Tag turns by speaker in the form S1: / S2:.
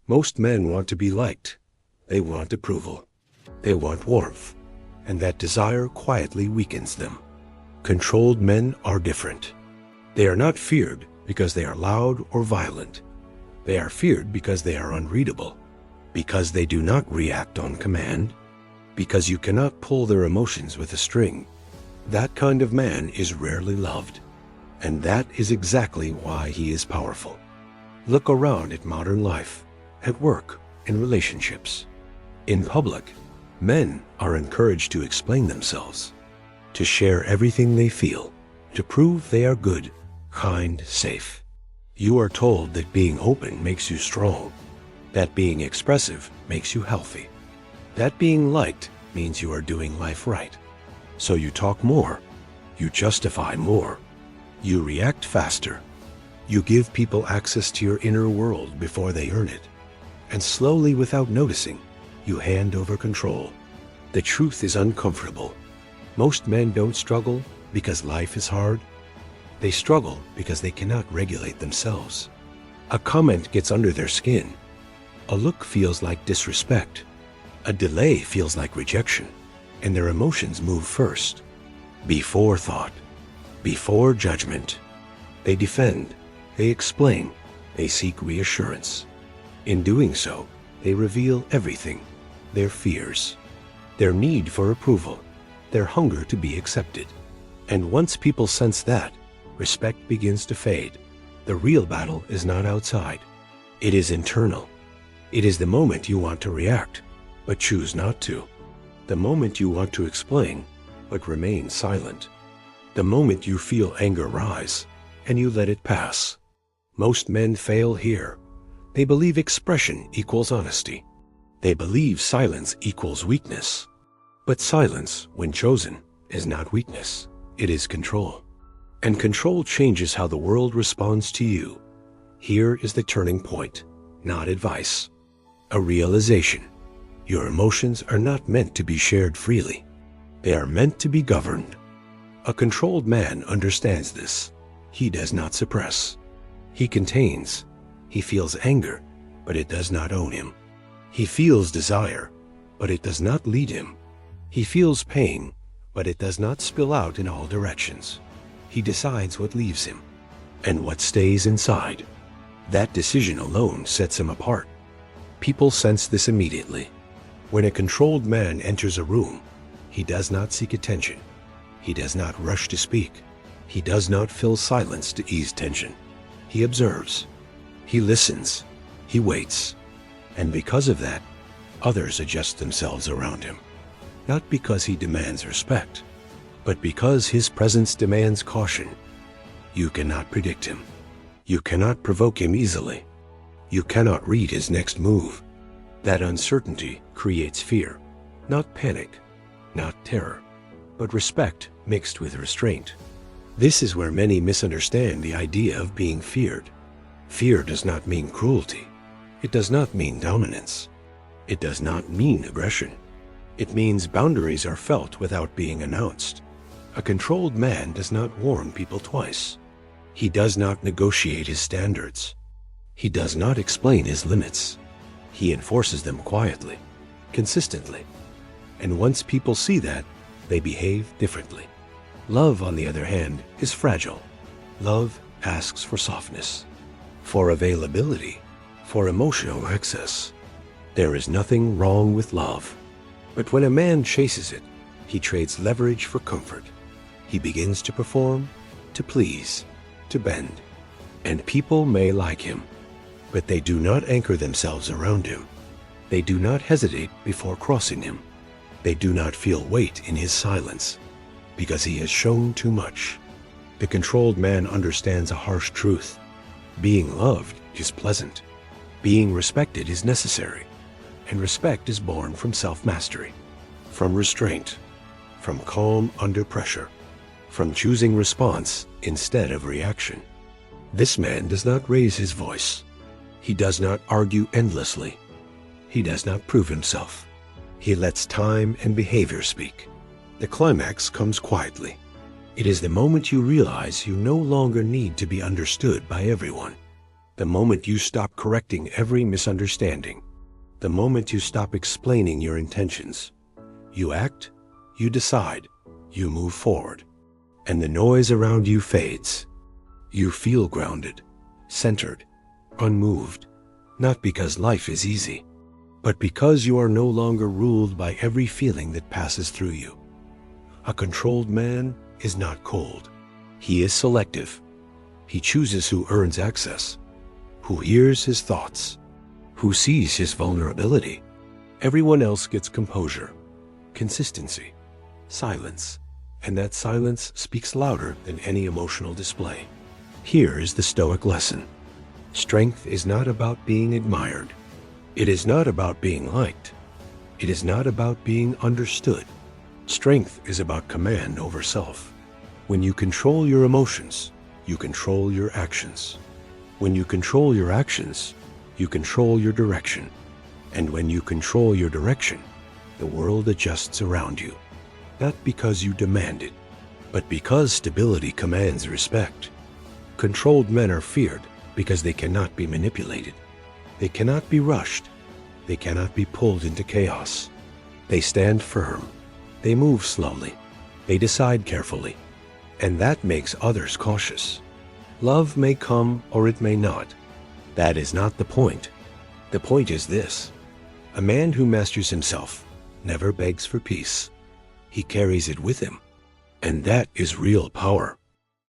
S1: Most men want to be liked. They want approval. They want warmth. And that desire quietly weakens them. Controlled men are different. They are not feared because they are loud or violent. They are feared because they are unreadable, because they do not react on command, because you cannot pull their emotions with a string. That kind of man is rarely loved, and that is exactly why he is powerful. Look around at modern life, at work, in relationships. In public, men are encouraged to explain themselves, to share everything they feel, to prove they are good, kind, safe. You are told that being open makes you strong, that being expressive makes you healthy, that being liked means you are doing life right. So you talk more, you justify more, you react faster, you give people access to your inner world before they earn it, and slowly, without noticing, you hand over control. The truth is uncomfortable. Most men don't struggle because life is hard. They struggle because they cannot regulate themselves. A comment gets under their skin. A look feels like disrespect. A delay feels like rejection. And their emotions move first. Before thought. Before judgment. They defend. They explain. They seek reassurance. In doing so, they reveal everything. Their fears. Their need for approval. Their hunger to be accepted. And once people sense that, respect begins to fade. The real battle is not outside. It is internal. It is the moment you want to react, but choose not to. The moment you want to explain, but remain silent. The moment you feel anger rise, and you let it pass. Most men fail here. They believe expression equals honesty. They believe silence equals weakness. But silence, when chosen, is not weakness. It is control. And control changes how the world responds to you. Here is the turning point, not advice. A realization. Your emotions are not meant to be shared freely. They are meant to be governed. A controlled man understands this. He does not suppress. He contains. He feels anger, but it does not own him. He feels desire, but it does not lead him. He feels pain, but it does not spill out in all directions. He decides what leaves him and what stays inside. That decision alone sets him apart. People sense this immediately. When a controlled man enters a room, he does not seek attention. He does not rush to speak. He does not fill silence to ease tension. He observes. He listens. He waits. And because of that, others adjust themselves around him. Not because he demands respect, but because his presence demands caution. You cannot predict him. You cannot provoke him easily. You cannot read his next move. That uncertainty creates fear, not panic, not terror, but respect mixed with restraint. This is where many misunderstand the idea of being feared. Fear does not mean cruelty. It does not mean dominance. It does not mean aggression. It means boundaries are felt without being announced. A controlled man does not warn people twice. He does not negotiate his standards. He does not explain his limits. He enforces them quietly, consistently. And once people see that, they behave differently. Love, on the other hand, is fragile. Love asks for softness, for availability, for emotional access. There is nothing wrong with love. But when a man chases it, he trades leverage for comfort. He begins to perform, to please, to bend. And people may like him, but they do not anchor themselves around him. They do not hesitate before crossing him. They do not feel weight in his silence, because he has shown too much. The controlled man understands a harsh truth. Being loved is pleasant. Being respected is necessary. And respect is born from self-mastery, from restraint, from calm under pressure, from choosing response instead of reaction. This man does not raise his voice. He does not argue endlessly. He does not prove himself. He lets time and behavior speak. The climax comes quietly. It is the moment you realize you no longer need to be understood by everyone. The moment you stop correcting every misunderstanding, the moment you stop explaining your intentions, you act, you decide, you move forward, and the noise around you fades. You feel grounded, centered, unmoved, not because life is easy, but because you are no longer ruled by every feeling that passes through you. A controlled man is not cold. He is selective. He chooses who earns access, who hears his thoughts, who sees his vulnerability. Everyone else gets composure, consistency, silence, and that silence speaks louder than any emotional display. Here is the Stoic lesson. Strength is not about being admired. It is not about being liked. It is not about being understood. Strength is about command over self. When you control your emotions, you control your actions. When you control your actions, you control your direction. And when you control your direction, the world adjusts around you. Not because you demand it, but because stability commands respect. Controlled men are feared because they cannot be manipulated. They cannot be rushed. They cannot be pulled into chaos. They stand firm. They move slowly. They decide carefully. And that makes others cautious. Love may come or it may not. That is not the point. The point is this. A man who masters himself never begs for peace. He carries it with him. And that is real power.